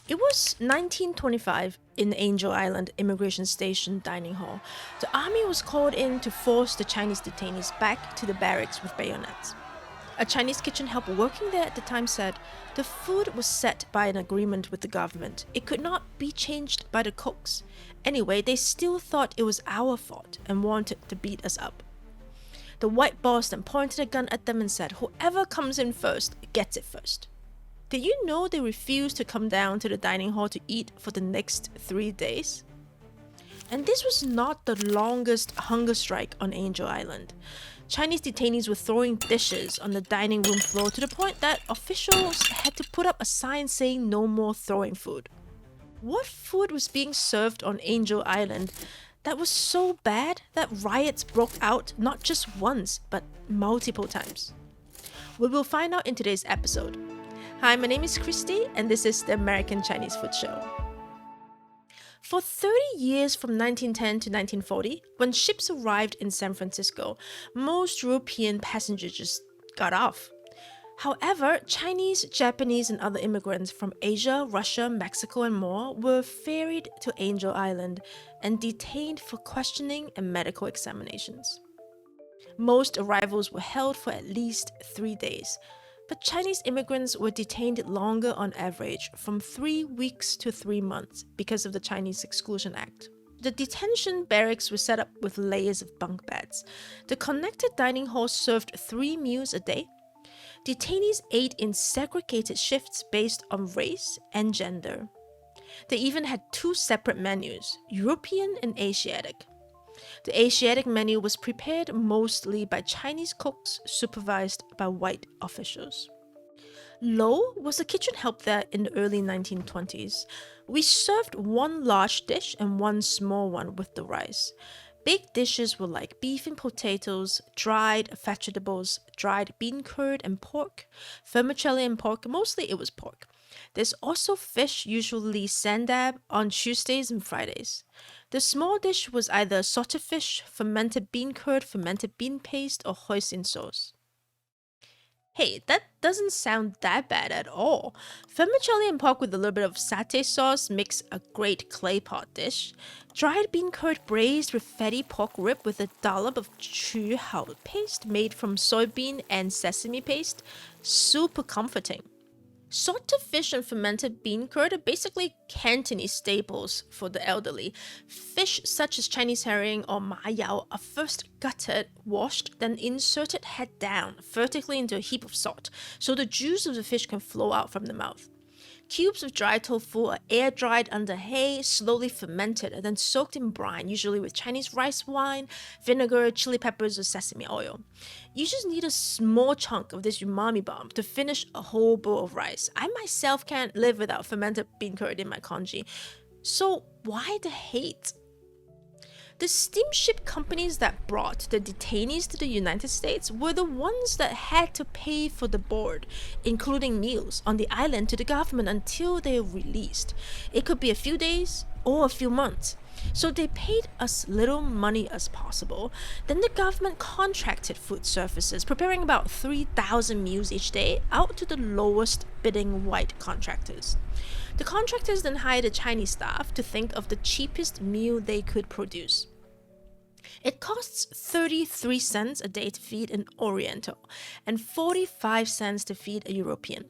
It was 1925 in Angel Island Immigration Station dining hall. The army was called in to force the Chinese detainees back to the barracks with bayonets. A Chinese kitchen helper working there at the time said the food was set by an agreement with the government. It could not be changed by the cooks. Anyway, they still thought it was our fault and wanted to beat us up. The white boss then pointed a gun at them and said, "Whoever comes in first gets it first." Did you know they refused to come down to the dining hall to eat for the next 3 days? And this was not the longest hunger strike on Angel Island. Chinese detainees were throwing dishes on the dining room floor to the point that officials had to put up a sign saying no more throwing food. What food was being served on Angel Island that was so bad that riots broke out not just once, but multiple times? We will find out in today's episode. Hi, my name is Christy, and this is the American Chinese Food Show. For 30 years from 1910 to 1940, when ships arrived in San Francisco, most European passengers just got off. However, Chinese, Japanese, and other immigrants from Asia, Russia, Mexico, and more were ferried to Angel Island and detained for questioning and medical examinations. Most arrivals were held for at least 3 days. But Chinese immigrants were detained longer on average, from 3 weeks to 3 months, because of the Chinese Exclusion Act. The detention barracks were set up with layers of bunk beds. The connected dining hall served 3 meals a day. Detainees ate in segregated shifts based on race and gender. They even had 2 separate menus, European and Asiatic. The Asiatic menu was prepared mostly by Chinese cooks supervised by white officials. Lo was a kitchen help there in the early 1920s. We served 1 large dish and 1 small one with the rice. Big dishes were like beef and potatoes, dried vegetables, dried bean curd and pork, vermicelli and pork, mostly it was pork. There's also fish, usually sandab, on Tuesdays and Fridays. The small dish was either sauté fish, fermented bean curd, fermented bean paste, or hoisin sauce. Hey, that doesn't sound that bad at all. Vermicelli and pork with a little bit of satay sauce makes a great clay pot dish. Dried bean curd braised with fatty pork rib with a dollop of chu hao paste made from soybean and sesame paste. Super comforting. Salted fish and fermented bean curd are basically Cantonese staples for the elderly. Fish such as Chinese herring or ma yao are first gutted, washed, then inserted head down vertically into a heap of salt, so the juice of the fish can flow out from the mouth. Cubes of dry tofu are air-dried under hay, slowly fermented, and then soaked in brine, usually with Chinese rice wine, vinegar, chili peppers, or sesame oil. You just need a small chunk of this umami bomb to finish a whole bowl of rice. I myself can't live without fermented bean curd in my congee. So why the hate? The steamship companies that brought the detainees to the United States were the ones that had to pay for the board, including meals, on the island to the government until they were released. It could be a few days or a few months. So they paid as little money as possible. Then the government contracted food services, preparing about 3,000 meals each day out to the lowest bidding white contractors. The contractors then hired a Chinese staff to think of the cheapest meal they could produce. It costs 33 cents a day to feed an Oriental and 45 cents to feed a European.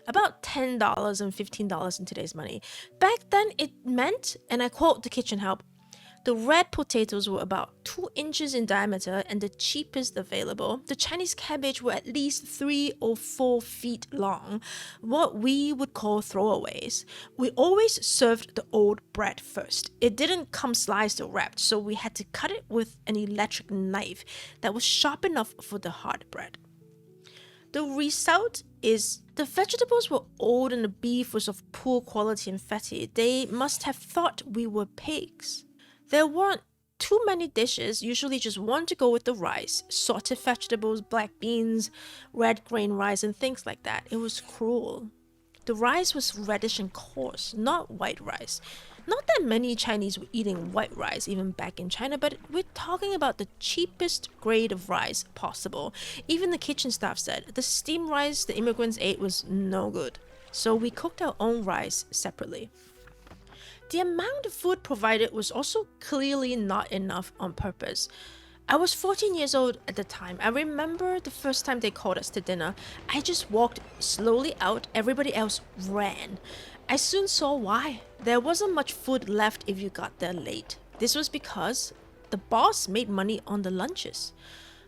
About $10 and $15 in today's money. Back then it meant, and I quote the kitchen help, the red potatoes were about 2 inches in diameter and the cheapest available. The Chinese cabbage were at least 3 or 4 feet long, what we would call throwaways. We always served the old bread first. It didn't come sliced or wrapped, so we had to cut it with an electric knife that was sharp enough for the hard bread. The result is the vegetables were old and the beef was of poor quality and fatty. They must have thought we were pigs. There weren't too many dishes, usually just one to go with the rice, sauteed vegetables, black beans, red grain rice, and things like that. It was cruel. The rice was reddish and coarse, not white rice. Not that many Chinese were eating white rice even back in China, but we're talking about the cheapest grade of rice possible. Even the kitchen staff said the steamed rice the immigrants ate was no good. so we cooked our own rice separately. The amount of food provided was also clearly not enough on purpose. I was 14 years old at the time. I remember the first time they called us to dinner. I just walked slowly out, everybody else ran. I soon saw why. There wasn't much food left if you got there late. This was because the boss made money on the lunches.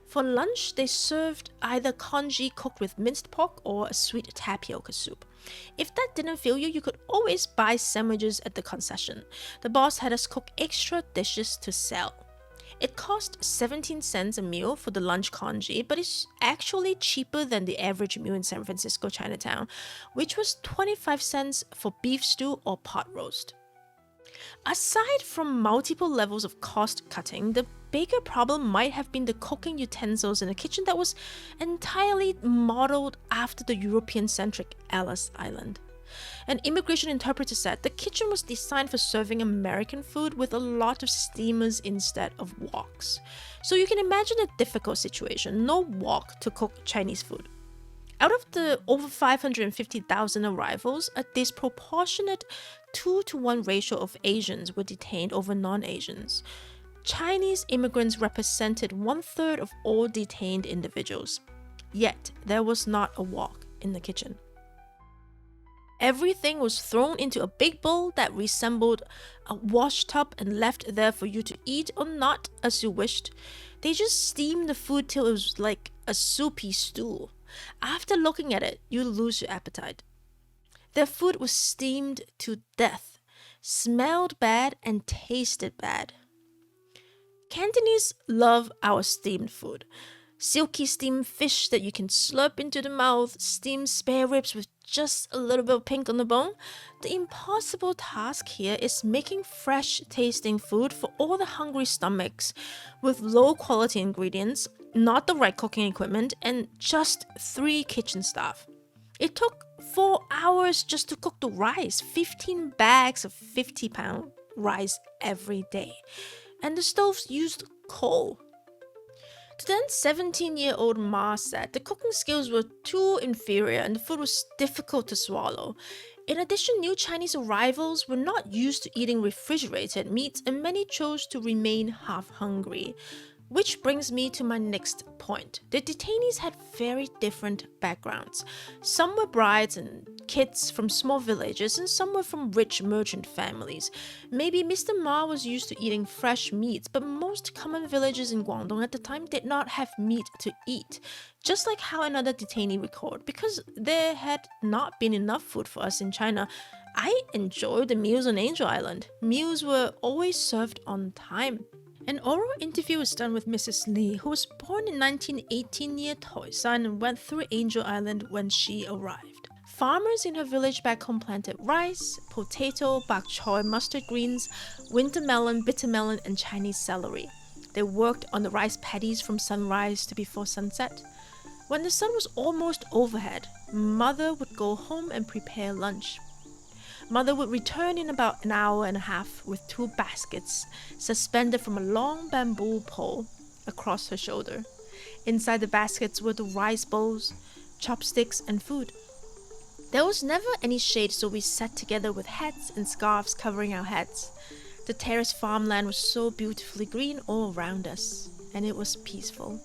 For lunch, they served either congee cooked with minced pork or a sweet tapioca soup. If that didn't fill you, you could always buy sandwiches at the concession. The boss had us cook extra dishes to sell. It cost 17 cents a meal for the lunch congee, but it's actually cheaper than the average meal in San Francisco Chinatown, which was 25 cents for beef stew or pot roast. Aside from multiple levels of cost cutting, the bigger problem might have been the cooking utensils in a kitchen that was entirely modeled after the European-centric Ellis Island. An immigration interpreter said the kitchen was designed for serving American food with a lot of steamers instead of woks. So you can imagine a difficult situation, no wok to cook Chinese food. Out of the over 550,000 arrivals, a disproportionate 2-to-1 ratio of Asians were detained over non-Asians. Chinese immigrants represented 1/3 of all detained individuals. Yet, there was not a wok in the kitchen. Everything was thrown into a big bowl that resembled a wash tub and left there for you to eat or not as you wished. They just steamed the food till it was like a soupy stew. After looking at it, you lose your appetite. Their food was steamed to death, smelled bad, and tasted bad. Cantonese love our steamed food. Silky steamed fish that you can slurp into the mouth, steamed spare ribs with just a little bit of pink on the bone. The impossible task here is making fresh tasting food for all the hungry stomachs with low quality ingredients, not the right cooking equipment, and just 3 kitchen staff. It took 4 hours just to cook the rice, 15 bags of 50-pound rice every day. And the stoves used coal. The then 17-year-old Ma said the cooking skills were too inferior and the food was difficult to swallow. In addition, new Chinese arrivals were not used to eating refrigerated meats and many chose to remain half hungry. Which brings me to my next point. The detainees had very different backgrounds. Some were brides and kids from small villages and some were from rich merchant families. Maybe Mr. Ma was used to eating fresh meats, but most common villages in Guangdong at the time did not have meat to eat. Just like how another detainee recalled, because there had not been enough food for us in China, I enjoyed the meals on Angel Island. Meals were always served on time. An oral interview was done with Mrs. Lee, who was born in 1918 near Toisan and went through Angel Island when she arrived. Farmers in her village back home planted rice, potato, bok choy, mustard greens, winter melon, bitter melon, and Chinese celery. They worked on the rice paddies from sunrise to before sunset. When the sun was almost overhead, Mother would go home and prepare lunch. Mother would return in about an hour and a half with 2 baskets suspended from a long bamboo pole across her shoulder. Inside the baskets were the rice bowls, chopsticks, and food. There was never any shade, so we sat together with hats and scarves covering our heads. The terraced farmland was so beautifully green all around us, and it was peaceful.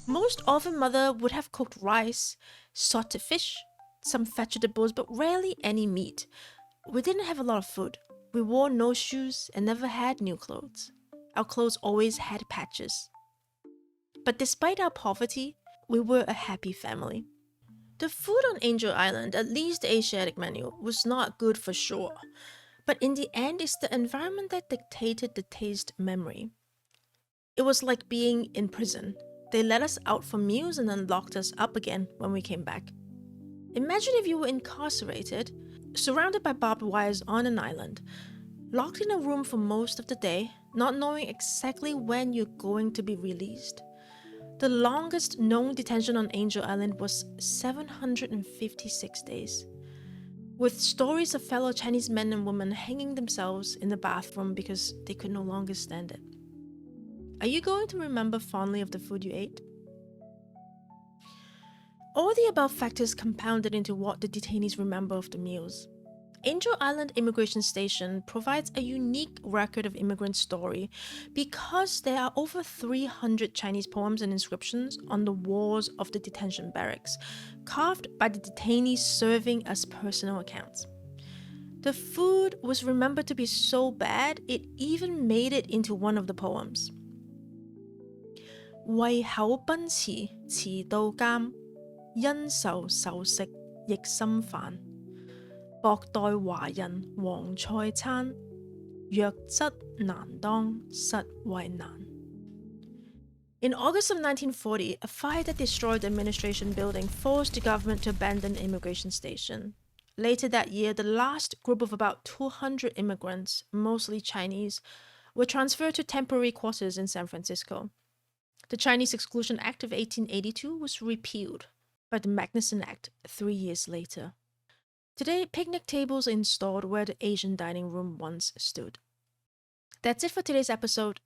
Most often, Mother would have cooked rice, salted fish, some vegetables, but rarely any meat. We didn't have a lot of food. We wore no shoes and never had new clothes. Our clothes always had patches. But despite our poverty, we were a happy family. The food on Angel Island, at least the Asiatic menu, was not good for sure. But in the end, it's the environment that dictated the taste memory. It was like being in prison. They let us out for meals and then locked us up again when we came back. Imagine if you were incarcerated, surrounded by barbed wires on an island, locked in a room for most of the day, not knowing exactly when you're going to be released. The longest known detention on Angel Island was 756 days, with stories of fellow Chinese men and women hanging themselves in the bathroom because they could no longer stand it. Are you going to remember fondly of the food you ate? All the above factors compounded into what the detainees remember of the meals. Angel Island Immigration Station provides a unique record of immigrant story because there are over 300 Chinese poems and inscriptions on the walls of the detention barracks, carved by the detainees serving as personal accounts. The food was remembered to be so bad, it even made it into one of the poems. 胃口奔馳，遲到監，因受受食亦心煩。薄待華人黃菜餐，若質難當實為難。In August of 1940, a fire that destroyed the administration building forced the government to abandon the immigration station. Later that year, the last group of about 200 immigrants, mostly Chinese, were transferred to temporary quarters in San Francisco. The Chinese Exclusion Act of 1882 was repealed by the Magnuson Act 3 years later. Today, picnic tables are installed where the Asian dining room once stood. That's it for today's episode.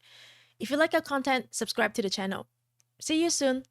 If you like our content, subscribe to the channel. See you soon!